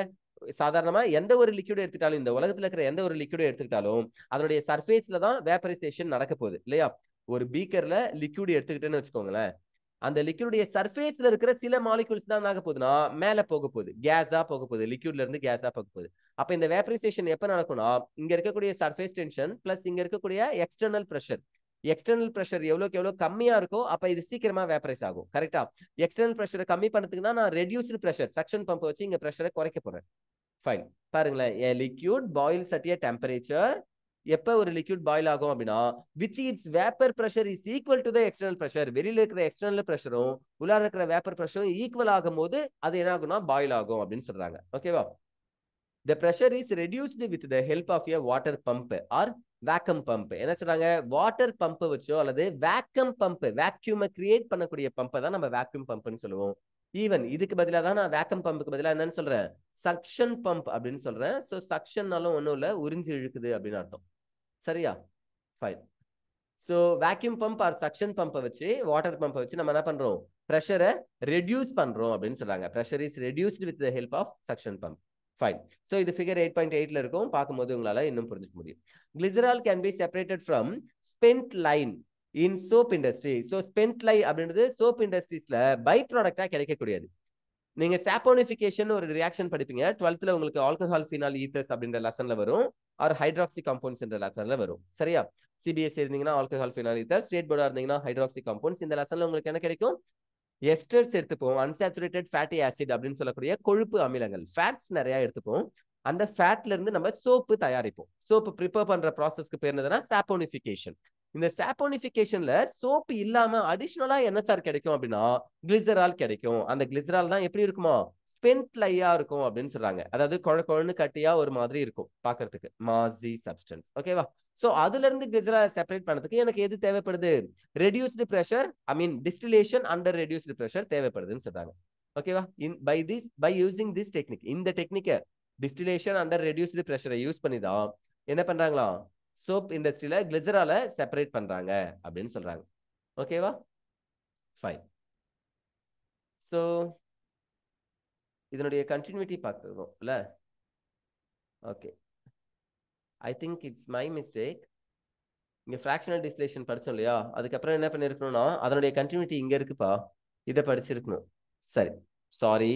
சாதாரணமா எந்த ஒரு லிக்விட் எடுத்துக்கிட்டாலும், இந்த உலகத்துல இருக்கிற எந்த ஒரு லிக்விட் எடுத்துக்கிட்டாலும் அதனுடைய சர்ஃபேஸ்ல தான் வேப்பரைசேஷன் நடக்க போகுது இல்லையா. ஒரு பீக்கர்ல லிக்விட் எடுத்துக்கிட்டேன்னு வச்சுக்கோங்களேன், அந்த லிக்விடுடைய சர்ஃபேஸ்ல இருக்கிற சில மாலிகூல்ஸ் தான் ஆக போகுதுன்னா மேல போக போகுது, கேஸா போக போகுது, லிக்விட்ல இருந்து கேஸா போக போகுது. அப்ப இந்த வேப்பரைசேஷன் எப்ப நடக்கும்னா இங்க இருக்கக்கூடிய சர்ஃபேஸ் டென்ஷன் பிளஸ் இங்க இருக்கக்கூடிய எக்ஸ்டர்னல் பிரஷர். எக்ஸ்டர்னல் பிரஷர் எவ்வளவுக்கு எவ்வளவு கம்மியா இருக்கோ அப்ப இது சீக்கிரமா வேப்பரைஸ் ஆகும். கரெக்டா? எக்ஸ்டர்னல் பிரஷரை கம்மி பண்ணதுக்கு தான் நான் ரெடியூஸ்டு பிரஷர் சக்ஷன் பம்ப் வச்சு இங்க பிரஷரை குறைக்க போறேன். ஃபைன், பாருங்களேன். a liquid boils at a temperature, எப்ப ஒரு லிக்விட் பாயில் ஆகும் அப்படின்னா which its vapor pressure is equal to the external pressure. வெளியில இருக்கிற எக்ஸ்டர்னல் பிரஷரும் உள்ள இருக்கிற வேப்பர் பிரஷரும் ஈக்குவல் ஆகும் போது அது என்ன ஆகும்னா பாயில் ஆகும் அப்படின்னு சொல்றாங்க. ஓகேவா? The pressure is reduced with the help of a water pump or vacuum pump. என்ன சொல்றாங்க, வாட்டர் பம்ப் வச்சோ அல்லது வேக்கம் பம்ப், வேக்யூமை கிரியேட் பண்ணக்கூடிய பம்பை தான் நம்ம வேக்யூம் பம்ப்னு சொல்லுவோம். ஈவன் இதுக்கு பதிலாக தான் நான் வேக்கம் பம்புக்கு பதிலாக என்னன்னு சொல்றேன், சக்ஷன் பம்ப் அப்படின்னு சொல்றேன். ஸோ சக்ஷன்னாலும் ஒன்றும் இல்லை, உறிஞ்சி இழுக்குது அப்படின்னு அர்த்தம். சரியா? Fine. So vacuum pump or suction பம்பை வச்சு, வாட்டர் பம்பை வச்சு நம்ம என்ன பண்றோம், ப்ரெஷரை ரெடியூஸ் பண்றோம் அப்படின்னு சொல்றாங்க. Pressure is reduced with the help of suction pump. Fine. So இது ஃபிகர் 8.8ல இருக்கும், பார்க்கும்போது உங்களால இன்னும் புரிஞ்சுக்க முடியும். Glycerol can be separated from spent lye in soap industry. So spent lye அப்படின்றது சோப் இண்டஸ்ட்ரீஸ்ல பை ப்ராடக்டா கிடைக்கக்கூடியது. நீங்க சாப்போனிஃபிகேஷன் ஒரு ரியாக்ஷன் படிப்பீங்க 12th உங்களுக்கு ஆல்கஹால் ஃபினால் ஈத்தர்ஸ் அப்படின்ற லெசன்ல வரும், ஆர் ஹைட்ராக்சி காம்பவுண்ட்ஸ் என்ற லெசன்ல வரும். சரியா? சிபிஎஸ்சி இருந்தீங்கன்னா ஆல்கஹால் ஃபினால் ஈத்தர், ஸ்டேட் போர்டா இருந்தீங்கன்னா ஹைட்ராக்சி காம்பவுண்ட்ஸ். இந்த லெசன்ல உங்களுக்கு என்ன கிடைக்கும், எஸ்டர்ஸ் எடுத்துப்போம், அன்சாச்சுரேட்டட் ஃபேட்டி ஆசிட் அப்படின்னு சொல்லக்கூடிய கொழுப்பு அமிலங்கள், ஃபேட்ஸ் நிறைய எடுத்துப்போம். அந்த ஃபேட்ல இருந்து நம்ம சோப்பு தயாரிப்போம். சோப்பு ப்ரிப்பேர் பண்ற ப்ராசஸ்க்கு பேர் என்னதுன்னா சாப்போனிஃபிகேஷன். இந்த சாப்போனிஃபிகேஷன்ல சோப் இல்லாம அடிஷனலா என்ன சார் கிடைக்கும் அப்படின்னா கிளிசரால் கிடைக்கும். அந்த கிளிசரால் தான் எப்படி இருக்குமா ஸ்பென்ட் லையா இருக்கும் அப்படின்னு சொல்றாங்க. அதாவது குழன்னு கட்டியா ஒரு மாதிரி இருக்கும் பாக்குறதுக்கு, மாசி சப்ஸ்டன்ஸ். ஓகேவா? சோ அதுல இருந்து கிளிசரால் செப்பரேட் பண்ணதுக்கு எனக்கு எது தேவைப்படுது? ரெடியூஸ்டு பிரஷர், ஐ மீன் டிஸ்டிலேஷன் அண்டர் ரெடியூஸ்டு பிரஷர் தேவைப்படுதுன்னு சொல்றாங்க. ஓகேவா? பை யூசிங் திஸ் டெக்னிக், இந்த டெக்னிக்கை டிஸ்டிலேஷன் அண்டர் ரெடியூஸ்டு பிரஷரை யூஸ் பண்ணி தான் என்ன பண்றாங்களா சோப் இண்டஸ்ட்ரியில கிளிசரால செப்பரேட் பண்றாங்க அப்படின்னு சொல்றாங்க. ஓகேவா? ஃபைன். சோ இதனுடைய கண்டினியூட்டி பார்க்கணும் இல்ல? Okay, I think it's my mistake. இங்க ஃபிராக்ஷனல் டிஸ்டிலேஷன் படிச்சோம் இல்லையா, அதுக்கப்புறம் என்ன பண்ணிருக்கணும்னா அதனுடைய கண்டினியூட்டி இங்க இருக்குப்பா, இதை படிச்சிருக்கணும். சரி, sorry.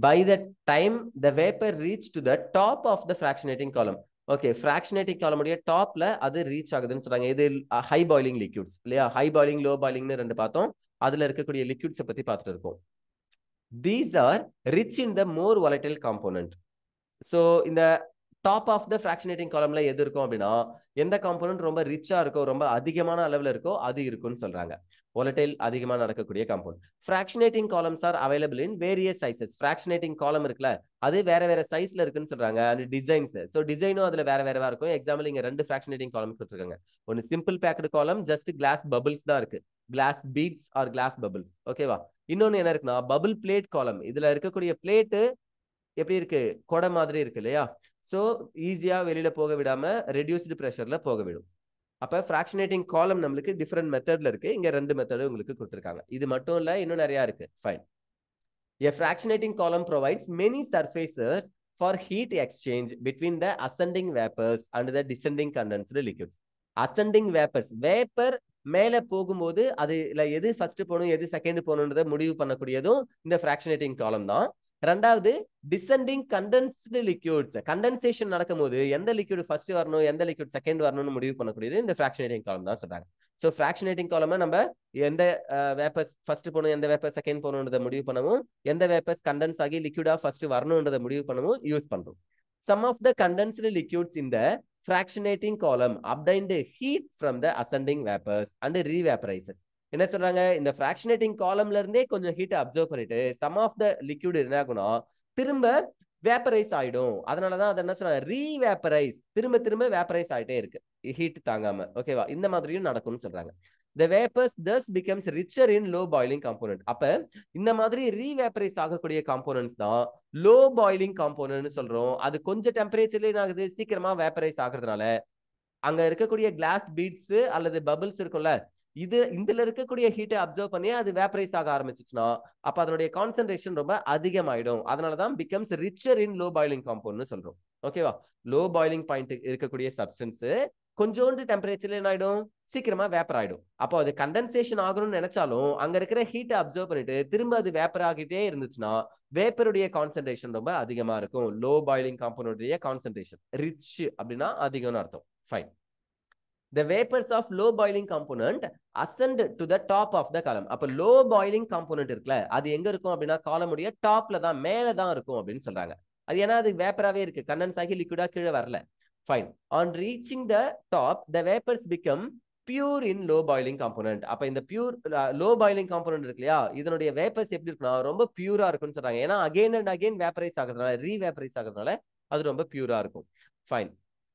By the time the vapor reach to the top of the fractionating column. Okay, fractionating column உடைய டாப்ல அது ரீச் ஆகுதுன்னு சொல்றாங்க. இது ஹை பாயிலிங் லிக்விட்ஸ் இல்லையா? ஹை பாயிலிங், லோ பாயிலிங்னு ரெண்டு பார்த்தோம். அதுல இருக்கக்கூடிய லிக்விட்ஸை பத்தி பார்த்துட்டு இருக்கோம். These are rich in the more volatile component. So இந்த டாப் ஆஃப் த ஃபிராக்ஷனேட்டிங் காலம்ல எது இருக்கும் அப்படின்னா எந்த காம்போனன்ட் ரொம்ப ரிச்சா இருக்கோ, ரொம்ப அதிகமான அளவுல இருக்கோ அது இருக்குன்னு சொல்றாங்க. volatile அதிகமா நடக்கக்கூடிய compound. Fractionating columns are available in various sizes. Fractionating column இருக்குல்ல, அது வேற வேற சைஸ்ல இருக்குன்னு சொல்றாங்க. அண்ட் டிசைன்ஸ், ஸோ டிசைனும் அதுல வேற வேறவா இருக்கும். எக்ஸாம்பிள் இங்க ரெண்டு ஃபிராக்ஷனேட்டிங் காலம் கொடுத்துருக்காங்க. ஒன்னு simple packed column, just glass bubbles தான் இருக்கு, glass beads or glass bubbles. ஓகேவா? இன்னொன்னு என்ன இருக்குன்னா பபிள் பிளேட் காலம். இதுல இருக்கக்கூடிய பிளேட்டு எப்படி இருக்கு? கொடை மாதிரி இருக்கு இல்லையா? சோ ஈஸியா வெளியில போக விடாம ரெடியூஸ்டு பிரஷர்ல போக விடும். அப்ப ஃபிராக்ஷனேட்டிங் காலம் நம்மளுக்கு டிஃபரெண்ட் மெத்தட்ல இருக்கு. இங்க ரெண்டு மெத்தட் உங்களுக்கு கொடுத்திருக்காங்க. இது மட்டும் இல்ல, இன்னும் நிறைய இருக்கு. Fine. A fractionating column provides many surfaces for heat exchange between the ascending vapors and the descending condensed liquids. Ascending vapors, vapor மேல போகும்போது அதுல எது ஃபர்ஸ்ட் போகணும் எது செகண்ட் போகணுன்றத முடிவு பண்ணக்கூடியதும் இந்த ஃபிராக்ஷனேட்டிங் காலம் தான். ரெண்டாவது டிசெண்டிங் கண்டென்ஸ்டு லிக்யூட்ஸ், கண்டென்சேஷன் நடக்கும்போது எந்த லிக்யூட் ஃபர்ஸ்ட் வரணும் எந்த லிக்யூட் செகண்ட் வரணும்னு முடிவு பண்ணக்கூடியது இந்த ஃபிராக்ஷனேட்டிங் காலம் தான் சொல்றாங்க. ஸோ ஃபிராக்ஷனேட்டிங் காலமை நம்ம எந்த வேப்பர்ஸ் ஃபர்ஸ்ட் போகணும் எந்த வேப்பர் செகண்ட் போகணுன்றதை முடிவு பண்ணவும், எந்த வேப்பர்ஸ் கண்டென்ஸ் ஆகி லிக்யூடா ஃபர்ஸ்ட் வரணுன்றதை முடிவு பண்ணவும் யூஸ் பண்றோம். Some of the condensed liquids in the fractionating column obtained heat from the ascending vapors and revaporizes. என்ன சொல்றாங்க? இந்த fractionating columnல இருந்தே கொஞ்சம் ஹீட் அப்சர்வ் பண்ணிட்டு some of the liquid என்ன ஆகும்னா திரும்ப வேப்பரைஸ் ஆயிடும். அதனாலதான் அதை என்ன சொல்றாங்க ரீவேப்பரைஸ், திரும்ப திரும்ப வேப்பரைஸ் ஆயிட்டே இருக்கு ஹீட் தாங்காம. ஓகேவா? இந்த மாதிரியும் நடக்கும்னு சொல்றாங்க. The vapors thus becomes richer in low boiling component. அப்ப இந்த மாதிரி ரீவேப்பரைஸ் ஆகக்கூடிய காம்போனன்ட்ஸ் தான் லோ பாயிலிங் காம்போனன்ட்னு சொல்றோம். அது கொஞ்சம் டெம்பரேச்சர்ல என்ன ஆகுது? சீக்கிரமா வேப்பரைஸ் ஆகுறதுனால அங்க இருக்கக்கூடிய கிளாஸ் பீட்ஸ் அல்லது பபிள்ஸ் இருக்கும்ல, இதுல இருக்கக்கூடிய ஹீட்டை அப்சர்வ் பண்ணி அது வேப்பரைஸ் ஆக ஆரம்பிச்சுச்சுன்னா அப்ப அதனுடைய கான்சென்ட்ரேஷன் ரொம்ப அதிகமாயிடும். அதனாலதான் பிகம்ஸ் ரிச்சர் இன் லோ பாயிலிங் காம்பவுண்ட்னு சொல்றோம். ஓகேவா? லோ பாயிலிங் பாயிண்ட் இருக்கக்கூடிய சப்ஸ்டன்ஸ் கொஞ்சோண்டு டெம்பரேச்சர்ல என்ன ஆயிடும்? சீக்கிரமா வேப்பர் ஆயிடும். அப்போ அது கண்டென்சேஷன் ஆகணும்னு நினைச்சாலும் அங்க இருக்கிற ஹீட்டை அப்சர்வ் பண்ணிட்டு திரும்ப அது வேப்பர் ஆகிட்டே இருந்துச்சுன்னா வேப்பருடைய கான்சென்ட்ரேஷன் ரொம்ப அதிகமா இருக்கும். லோ பாயிலிங் காம்பவுண்டுடைய கான்சென்ட்ரேஷன் ரிச் அப்படின்னா அதிகம்னு அர்த்தம். Fine. The vapors of low boiling component ascend to the top of the column. அப்ப low boiling component இருக்குல்ல, அது எங்க இருக்கும் அப்படின்னா காலமுடைய டாப்ல தான், மேல தான் இருக்கும் அப்படின்னு சொல்றாங்க. அது ஏன்னா அது வேப்பராவே இருக்கு, கண்டென்ஸ் ஆகி லிக்விடா கீழே வரல. Fine. On reaching the top, the vapors become pure in low boiling component. அப்ப இந்த பியூர் லோ பாயிலிங் காம்போனன்ட் இருக்கு இல்லையா, இதனுடைய வேப்பர்ஸ் எப்படி இருக்குன்னா ரொம்ப பியூரா இருக்கும்னு சொல்றாங்க. ஏன்னா அகைன் அண்ட் அகைன் வேப்பரைஸ் ஆகுறதுனால, ரீவேப்பரைஸ் ஆகுறதுனால அது ரொம்ப பியூரா இருக்கும். Fine.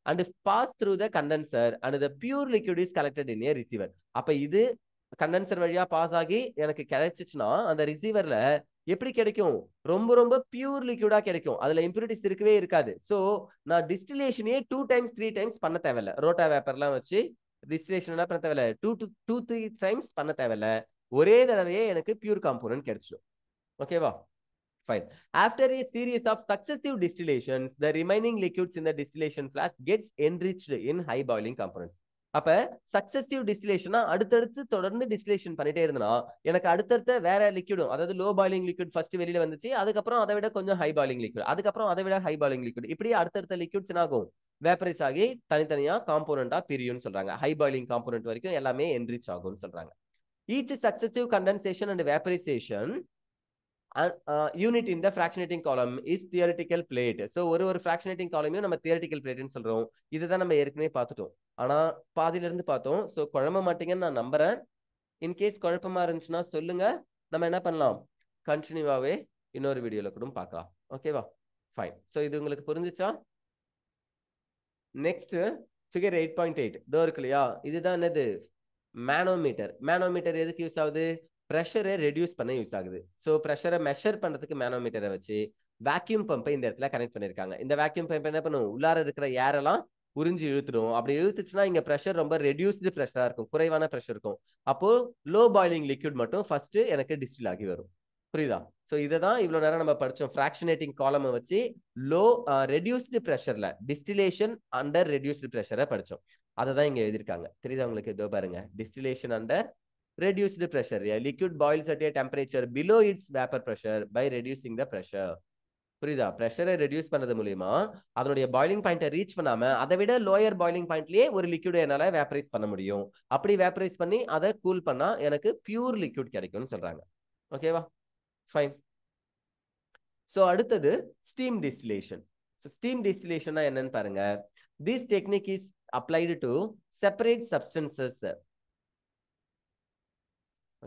And pass through the condenser and the pure liquid is collected in a receiver. அப்ப இது கண்டென்சர் வழியா பாஸ் ஆகி எனக்கு கிடைச்சிச்சுன்னா அந்த ரிசீவர்ல எப்படி கிடைக்கும்? ரொம்ப ரொம்ப பியூர் லிக்விடா கிடைக்கும். அதுல இம்பியூரிட்டிஸ் இருக்கவே இருக்காது. சோ நான் டிஸ்டிலேஷனே 2 times 3 times பண்ண தேவையில்ல. ரோட்டா வேப்பர்லாம் வச்சு டிஸ்டிலேஷன் என்ன பண்ண தேவையில்ல, 2-3 times பண்ண தேவையில்ல. ஒரே தடவையே எனக்கு பியூர் காம்போனன்ட் கிடைச்சிடும். ஓகேவா? Fine. After a series of successive distillations, the remaining liquids in the distillation flask gets enriched in high boiling components. அப்ப சக்சசிவ் டிஸ்டிலேஷனா அடுத்தடுத்து தொடர்ந்து டிஸ்டிலேஷன் பண்ணிட்டே இருந்தனா எனக்கு அடுத்தடுத்த வேற லிக்விடும், அதாவது லோ பாயிலிங் லிக்விட் ஃபர்ஸ்ட் வெளியில வந்துச்சு, அதுக்கப்புறம் அதை விட கொஞ்சம் ஹை பாயிலிங் லிக்விட், அதுக்கப்புறம் அதை விட ஹை பாயிலிங் லிக்விட், இப்படி அடுத்தடுத்த லிக்விட்ஸ் என்ன ஆகும்? வேப்பரைஸ் ஆகி தனித்தனியா காம்போனண்டா பிரியும்னு சொல்றாங்க. ஹை பாயிலிங் காம்போனன்ட் வரைக்கும் எல்லாமே என்ரிச் ஆகும்னு சொல்றாங்க. Each successive condensation and vaporization unit in the fractionating column is theoretical plate. So ஒரு ஃபிராக்ஷனேட்டிங் காலமையும் நம்ம தியரிட்டிக்கல் பிளேட்னு சொல்றோம். இதுதான் நம்ம ஏற்கனவே பார்த்துட்டோம். ஆனா பாதியில இருந்து பார்த்தோம். ஸோ குழம்ப மாட்டீங்கன்னு நான் நம்புறேன். இன்கேஸ் குழப்பமா இருந்துச்சுன்னா சொல்லுங்க, நம்ம என்ன பண்ணலாம், கண்டினியூவாகவே இன்னொரு வீடியோல கூட பார்க்கலாம். ஓகேவா? ஃபைன். ஸோ இது உங்களுக்கு புரிஞ்சுச்சா? நெக்ஸ்ட் ஃபிகர் 8.8 இதோ இருக்கு இல்லையா, இதுதான் என்னது, மேனோமீட்டர். மேனோமீட்டர் எதுக்கு யூஸ் ஆகுது? ப்ரெஷரை ரெடியூஸ் பண்ண யூஸ் ஆகுது. ஸோ ப்ரெஷரை மெஷர் பண்றதுக்கு மேனோமீட்டரை வச்சு வேக்யூம் பம்பை இந்த இடத்துல கனெக்ட் பண்ணிருக்காங்க. இந்த வேக்யூம் பம்ப் என்ன பண்ணும், உள்ளார இருக்கிற ஏரெல்லாம் உறிஞ்சி இழுத்துடும். அப்படி இழுத்துச்சுன்னா இங்க ப்ரெஷர் ரொம்ப ரெடியூஸ்டு ப்ரெஷரா இருக்கும், குறைவான ப்ரெஷர் இருக்கும். அப்போ லோ பாயிலிங் லிக்விட் மட்டும் ஃபர்ஸ்ட் எனக்கு டிஸ்டில் ஆகி வரும். புரியுதா? ஸோ இதை தான் இவ்வளோ நேரம் நம்ம படித்தோம். ஃப்ராக்ஷனேட்டிங் காலமை வச்சு லோ ரெடியூஸ்டு ப்ரெஷரில் டிஸ்டிலேஷன் அண்டர் ரெடியூஸ்டு ப்ரெஷரை படித்தோம். அதை தான் இங்கே எழுதியிருக்காங்க. தெரியுதா உங்களுக்கு? இதோ பாருங்க, distillation under reduced pressure. A liquid boils at a temperature below its vapor pressure by reducing the pressure. புரியுதா? ப்ரெஷரை ரெடியூஸ் பண்ணது மூலியமா அதனுடைய பாயிலிங் பாயிண்ட்டை ரீச் பண்ணாம அதை விட லோயர் பாயிலிங் பாயிண்ட்லயே ஒரு லிக்விட் என்னால வேப்பரைஸ் பண்ண முடியும். அப்படி வேப்பரைஸ் பண்ணி அதை கூல் பண்ணா எனக்கு பியூர் லிக்விட் கிடைக்கும்னு சொல்றாங்க. ஓகேவா? ஃபைன். ஸோ அடுத்தது ஸ்டீம் டிஸ்டிலேஷன். ஸ்டீம் டிஸ்டிலேஷன்னா என்னன்னு பாருங்க. This technique is applied to separate substances.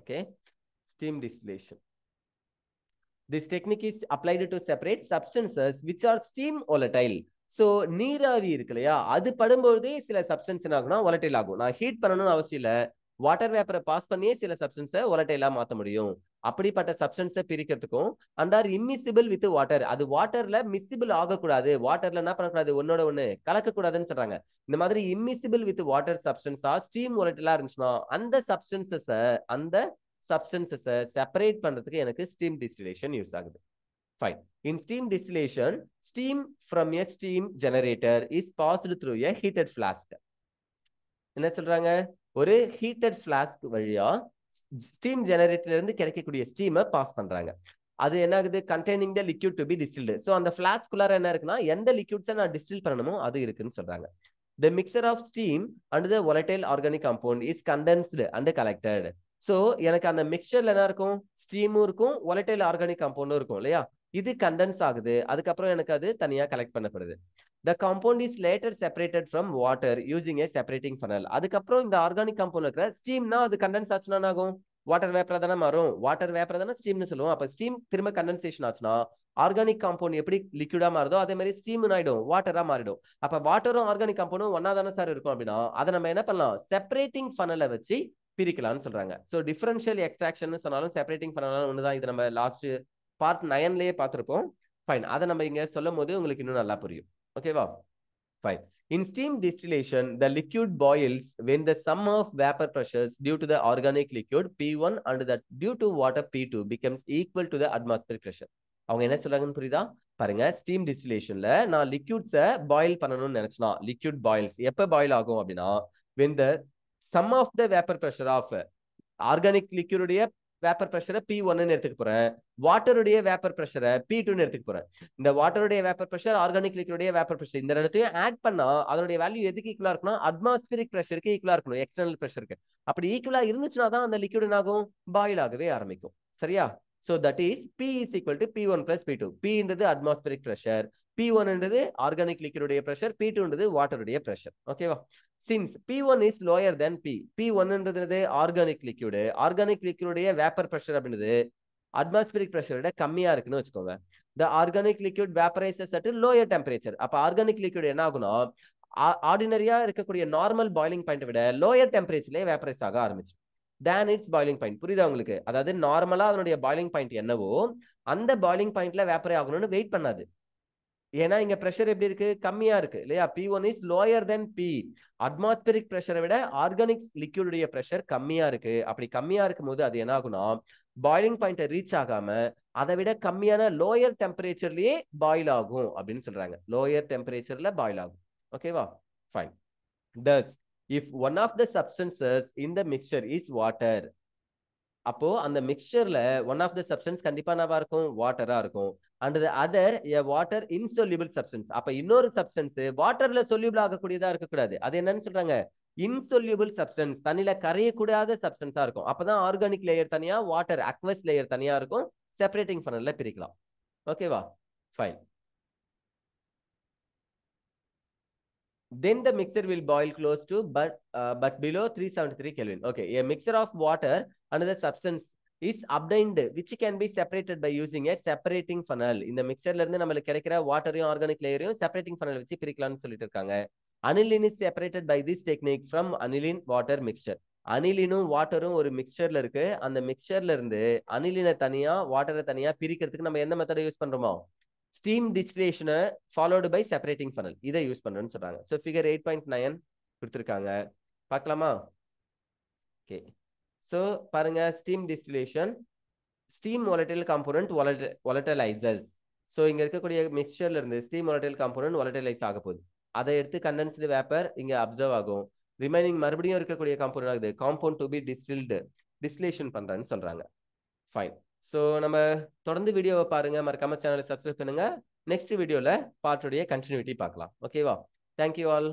Okay, steam distillation. This technique is applied to separate substances which are steam volatile. So நீராவி இருக்கு இல்லையா, அது படும்போதே சில சப்ஸ்டன்ஸ் என்ன ஆகும்னா volatile ஆகும். நான் ஹீட் பண்ணணும்னு அவசியம் இல்லை, வாட்டர் வேப்பரை பாஸ் பண்ணியே சில சப்ஸ்டன்ஸை volatile மாற்ற முடியும். அப்படிப்பட்ட சப்ஸ்டன்ஸை பிரிக்கிறதுக்கும் அண்டார் இம்மிசிபிள் வித் வாட்டர், அது வாட்டர்ல மிசிபிள் ஆகக்கூடாது, வாட்டர்ல என்ன பண்ணக்கூடாது, ஒன்னோட ஒண்ணு கலக்கக்கூடாதுன்னு சொல்றாங்க. இந்த மாதிரி இம்மிசிபிள் வித் வாட்டர் சப்ஸ்டன்ஸா ஸ்டீம் volatile இருந்துச்சுன்னா அந்த சப்ஸ்டன்சஸை செப்பரேட் பண்றதுக்கு எனக்கு ஸ்டீம் டிஸ்டிலேஷன் யூஸ் ஆகுது. Fine. In steam distillation steam from a steam generator is passed through a heated flask. என்ன சொல்றாங்க, ஒரு heated flask வழியா ஸ்டீம் ஜெனரேட்டர்ல இருந்து கிடைக்கக்கூடிய ஸ்டீமை பாஸ் பண்றாங்க. அது என்ன ஆகுது, containing the liquid to be distilled. So அந்த ஃபிளாஸ்க்குள்ளார என்ன இருக்குன்னா எந்த லிக்விட்ஸை நான் டிஸ்டில் பண்ணணுமோ அது இருக்குன்னு சொல்றாங்க. The mixture of steam and the volatile organic compound is condensed and collected. So எனக்கு அந்த மிக்சர்ல என்ன இருக்கும், ஸ்டீமும் இருக்கும், volatile organic compound இருக்கும் இல்லையா, இது கண்டென்ஸ் ஆகுது. அதுக்கப்புறம் எனக்கு அது தனியா கலெக்ட் பண்ணப்படுது. The compound is later separated from water using a separating funnel. அதுக்கப்புறம் இந்த ஆர்கானிக் காம்பவுண்ட் இருக்கிற ஸ்டீம்னா அது கண்டென்ஸ் ஆச்சுன்னா ஆகும், வாட்டர் வேப்பரா தானே மாறும். வாட்டர் வேப்பரா தானே ஸ்டீம்னு சொல்லுவோம். அப்ப ஸ்டீம் திரும்ப கண்டென்சேஷன் ஆச்சுன்னா ஆர்கானிக் காம்பவுண்ட் எப்படி லிக்விடா மாறுதோ அதே மாதிரி ஸ்டீம் ஆயிடும், வாட்டரா மாறிடும். அப்ப வாட்டரும் ஆர்கானிக் காம்பவுண்டும் ஒன்னா தானே சார் இருக்கும் அப்படின்னா அதை நம்ம என்ன பண்ணலாம், செப்பரேட்டிங் ஃபனலை வச்சு பிரிக்கலாம்னு சொல்றாங்க. ஸோ டிஃபரன்ஷியல் எக்ஸ்ட்ராக்ஷன் சொன்னாலும் செப்பரேட்டிங் ஃபனல் ஒண்ணுதான். இது நம்ம லாஸ்ட் பார்ட் 9லயே பார்த்திருப்போம். ஃபைன். அதை நம்ம இங்க சொல்லும் போது உங்களுக்கு இன்னும் நல்லா புரியும். ஓகேவா? Fine. In steam distillation, the liquid boils when the sum of vapor pressures due to the organic liquid P1 and that due to water P2 becomes equal to the atmospheric pressure. அவங்க என்ன சொல்றாங்கன்னு புரியுதா? பாருங்க, steam டிஸ்டிலேஷன்ல நான் லிக்விட்ஸை boil பண்ணணும்னு நினைச்சனா liquid boils எப்ப boil ஆகும் அப்படின்னா when the sum of the vapor pressure of organic liquid உடைய வேப்பர் பிரஷரை P1 எடுத்துக்க போறேன், வாட்டருடைய வேப்பர் பிரஷரை P2 எடுத்துக்க போறேன். இந்த வாட்டருடைய வேப்பர் பிரஷர் ஆர்கானிக் லிக்விடுடைய வேப்பர் பிரஷர் இந்த ரெண்டுத்தையும் ஆட் பண்ணா அதனுடைய வேல்யூ எதுக்கு ஈக்குவலா இருக்குன்னா அட்மாஸ்பியரிக் பிரஷருக்கு ஈக்குவலா இருக்கணும், எக்ஸ்டர்னல் பிரஷருக்கு. அப்படி ஈக்குவலா இருந்துச்சுன்னா தான் அந்த லிக்விட் என்னாகும், பாயில் ஆகவே ஆரம்பிக்கும். சரியா? So that is P is equal to P1 plus P2. P என்றது atmospheric pressure, P1 என்றது organic liquid உடைய pressure, P2 என்றது water உடைய pressure. ஓகேவா? Since P1 is lower than P, P1 என்றது organic liquid, organic liquid உடைய vapor pressure அப்படின்றது atmospheric pressure விட கம்மியா இருக்குன்னு வச்சுக்கோங்க. The organic liquid vaporizes at a lower temperature. அப்ப organic liquid என்ன ஆகும்னா ஆர்டினரியா இருக்கக்கூடிய நார்மல் பாயிலிங் பாயிண்ட் விட லோயர் டெம்பரேச்சர்லயே வேப்பரைஸ் ஆக ஆரம்பிச்சு than its boiling point. புரியுதா உங்களுக்கு? அதாவது நார்மலா அதனுடைய பாயிலிங் பாயிண்ட் என்னவோ அந்த பாயிலிங் பாயிண்ட்ல வேப்பரே ஆகணும்னு வெயிட் பண்ணாது. ஏன்னா இங்க பிரஷர் எப்படி இருக்கு, கம்மியா இருக்கு இல்லையா? P1 is lower than P. Atmospheric பிரஷரை விட ஆர்கானிக் லிக்விடுடைய பிரஷர் கம்மியா இருக்கு. அப்படி கம்மியா இருக்கும் போது அது என்ன ஆகும்னா பாயிலிங் பாயிண்ட்டை ரீச் ஆகாம அதை விட கம்மியான லோயர் டெம்பரேச்சர்லயே பாயில் ஆகும் அப்படின்னு சொல்றாங்க. லோயர் டெம்பரேச்சர்ல பாயில் ஆகும். ஓகேவா? Fine. Thus if one of the substances in the mixture is water, அப்போ அந்த மிக்சர்ல ஒன் ஆஃப் த சப்ஸ்டன்ஸ் கண்டிப்பா என்னவா இருக்கும், வாட்டரா இருக்கும். and the other a water insoluble substance. அப்ப இன்னொரு சப்ஸ்டன்ஸ் வாட்டர்ல சொல்யூபிள் ஆகக்கூடியதா இருக்கக்கூடாது. அது என்னன்னு சொல்றாங்க, இன்சொல்யூபிள் சப்ஸ்டன்ஸ், தண்ணியில கரையக்கூடாத சப்ஸ்டன்ஸா இருக்கும். அப்பதான் ஆர்கானிக் லேயர் தனியா, வாட்டர் அக்வஸ் லேயர் தனியா இருக்கும், செப்பரேட்டிங் ஃபனல்ல பிரிக்கலாம். ஓகேவா? Fine. Then the mixture will boil close to but below 373 Kelvin. Okay, a mixture of water and the substance is obtained which can be separated by using a separating funnel. இந்த மிக்சர்ல இருந்து நமக்கு கிடைக்கிற வாட்டரையும் organic லேயரையும் separating funnel வச்சு பிரிக்கலாம்னு சொல்லிட்டு இருக்காங்க. Aniline is separated by this technique from aniline water mixture. அனிலினும் வாட்டரும் ஒரு மிக்சர்ல இருக்கு. அந்த மிக்சர்ல இருந்து அனிலினை தனியா வாட்டரை தனியா பிரிக்கிறதுக்கு நம்ம எந்த மெத்தடை யூஸ் பண்றோமோ steam distillation followed by separating funnel இதை யூஸ் பண்றேன்னு சொல்றாங்க. ஸோ ஃபிகர் 8.9 கொடுத்துருக்காங்க, பார்க்கலாமா? ஓகே, ஸோ பாருங்க, steam distillation, steam volatile component volatilizers. So இங்க இருக்கக்கூடிய மிக்சர்ல இருந்து ஸ்டீம் volatile component volatilize ஆக போகுது. அதை எடுத்து கண்டென்ஸ்டு வேப்பர் இங்க அப்சர்வ் ஆகும். ரிமைனிங் மறுபடியும் இருக்கக்கூடிய காம்பவுண்ட் ஆகுது, compound to be distilled, distillation பண்றேன்னு சொல்றாங்க. ஃபைன். ஸோ நம்ம தொடர்ந்து வீடியோவை பாருங்க, மறக்காம சேனலை சப்ஸ்கிரைப் பண்ணுங்க. நெக்ஸ்ட் வீடியோல பார்ட்டுடைய கண்டினியூட்டி பார்க்கலாம். ஓகேவா? Thank you all.